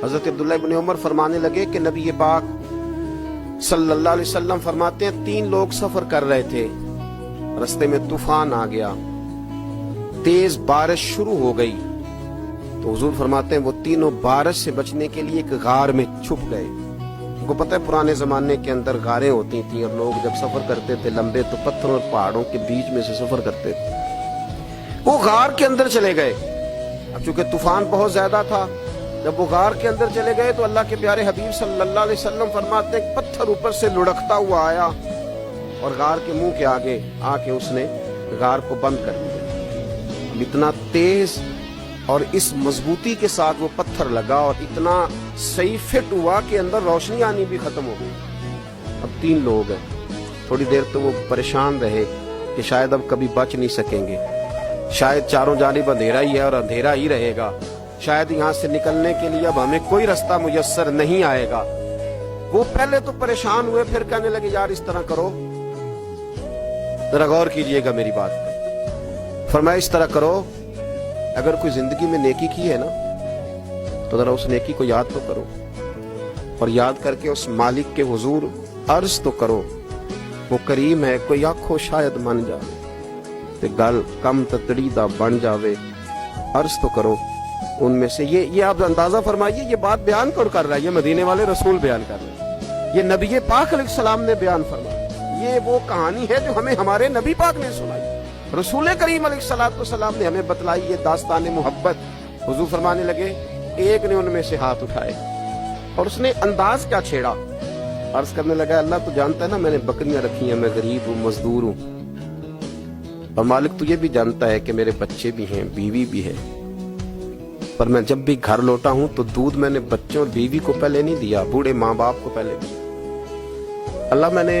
حضرت عبداللہ ابن عمر فرمانے لگے کہ نبی پاک صلی اللہ علیہ وسلم فرماتے ہیں 3 لوگ سفر کر رہے تھے، رستے میں طوفان آ گیا، تیز بارش شروع ہو گئی، تو حضور فرماتے ہیں وہ تینوں بارش سے بچنے کے لیے ایک غار میں چھپ گئے۔ کو پتہ ہے پرانے زمانے کے اندر غاریں ہوتی تھیں اور لوگ جب سفر کرتے تھے لمبے تو پتھروں اور پہاڑوں کے بیچ میں سے سفر کرتے تھے۔ وہ غار کے اندر چلے گئے، اب چونکہ طوفان بہت زیادہ تھا، جب وہ غار کے اندر چلے گئے تو اللہ کے پیارے حبیب صلی اللہ علیہ وسلم فرماتے ہیں پتھر اوپر سے لڑکتا ہوا آیا اور غار کے منہ کے آگے آ کے اس نے غار کو بند کر دیا۔ اتنا تیز اور اس مضبوطی کے ساتھ وہ پتھر لگا اور اتنا صحیح فٹ ہوا کہ اندر روشنی آنی بھی ختم ہو گئی۔ اب 3 لوگ ہیں، تھوڑی دیر تو وہ پریشان رہے کہ شاید اب کبھی بچ نہیں سکیں گے، شاید چاروں جانب اندھیرا ہی ہے اور اندھیرا ہی رہے گا، شاید یہاں سے نکلنے کے لیے اب ہمیں کوئی رستہ میسر نہیں آئے گا۔ وہ پہلے تو پریشان ہوئے، پھر کہنے لگے یار اس طرح کرو، ذرا غور کیجئے گا میری بات پر۔ فرمایا اس طرح کرو، اگر کوئی زندگی میں نیکی کی ہے نا تو ذرا اس نیکی کو یاد تو کرو اور یاد کر کے اس مالک کے حضور عرض تو کرو، وہ کریم ہے، کوئی آنکھوں شاید من جائے تے گل کم تتڑی دا بن جاوے، عرض تو کرو ان میں سے۔ یہ آپ اندازہ فرمائیے یہ بات بیان کر رہا ہے، یہ مدینے والے رسول بیان کر رہے ہیں، یہ نبی پاک علیہ السلام نے بیان فرمایا، یہ وہ کہانی ہے جو ہمیں ہمارے نبی پاک نے سنائی، رسول کریم علیہ السلام نے ہمیں بتلائی، یہ داستان محبت۔ حضور فرمانے لگے ایک نے ان میں سے ہاتھ اٹھائے اور اس نے انداز کیا چھیڑا، عرض کرنے لگا اللہ تو جانتا ہے نا میں نے بکریاں رکھی ہیں، میں غریب ہوں، مزدور ہوں، اور مالک تو یہ بھی جانتا ہے کہ میرے بچے بھی ہیں، بیوی بھی ہے، پر میں جب بھی گھر لوٹا ہوں تو دودھ میں نے بچوں اور بیوی کو پہلے نہیں دیا، بوڑھے ماں باپ کو پہلے دیا۔ اللہ میں نے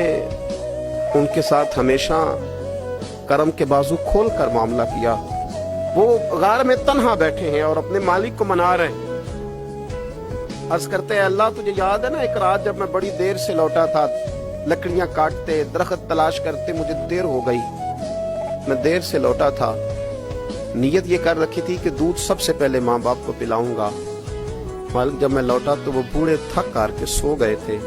ان کے ساتھ ہمیشہ کرم کے بازو کھول کر معاملہ کیا، وہ غار میں تنہا بیٹھے ہیں اور اپنے مالک کو منا رہے ہیں۔ عرض کرتے ہیں اللہ تجھے یاد ہے نا ایک رات جب میں بڑی دیر سے لوٹا تھا، لکڑیاں کاٹتے درخت تلاش کرتے، مجھے دیر ہو گئی، میں دیر سے لوٹا تھا، نیت یہ کر رکھی تھی کہ دودھ سب سے پہلے ماں باپ کو پلاؤں گا، مالک جب میں لوٹا تو وہ بوڑھے تھک کر کے سو گئے تھے،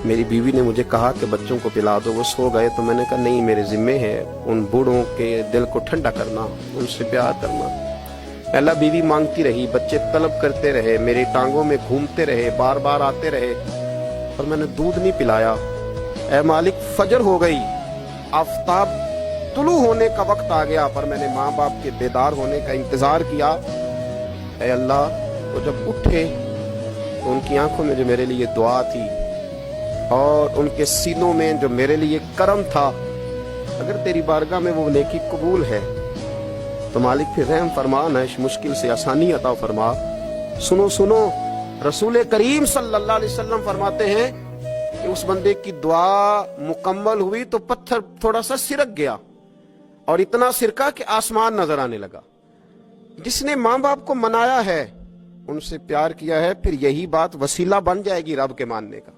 میری بیوی نے مجھے کہا کہ بچوں کو پلا دو، وہ سو گئے، تو میں نے کہا نہیں میرے ذمے ہے ان بوڑھوں کے دل کو ٹھنڈا کرنا، ان سے پیار کرنا۔ اللہ بیوی مانگتی رہی، بچے طلب کرتے رہے، میری ٹانگوں میں گھومتے رہے، بار بار آتے رہے، اور میں نے دودھ نہیں پلایا۔ اے مالک فجر ہو گئی، آفتاب طلوع ہونے کا وقت آ گیا، پر میں نے ماں باپ کے بیدار ہونے کا انتظار کیا۔ اے اللہ وہ جب اٹھے تو ان کی آنکھوں میں جو میرے لیے دعا تھی اور ان کے سینوں میں جو میرے لیے کرم تھا، اگر تیری بارگاہ میں وہ نیکی قبول ہے تو مالک پھر رحم فرما، نہ اس مشکل سے آسانی عطا فرما۔ سنو سنو، رسول کریم صلی اللہ علیہ وسلم فرماتے ہیں کہ اس بندے کی دعا مکمل ہوئی تو پتھر تھوڑا سا سرک گیا اور اتنا سرکا کہ آسمان نظر آنے لگا۔ جس نے ماں باپ کو منایا ہے، ان سے پیار کیا ہے، پھر یہی بات وسیلہ بن جائے گی رب کے ماننے کا۔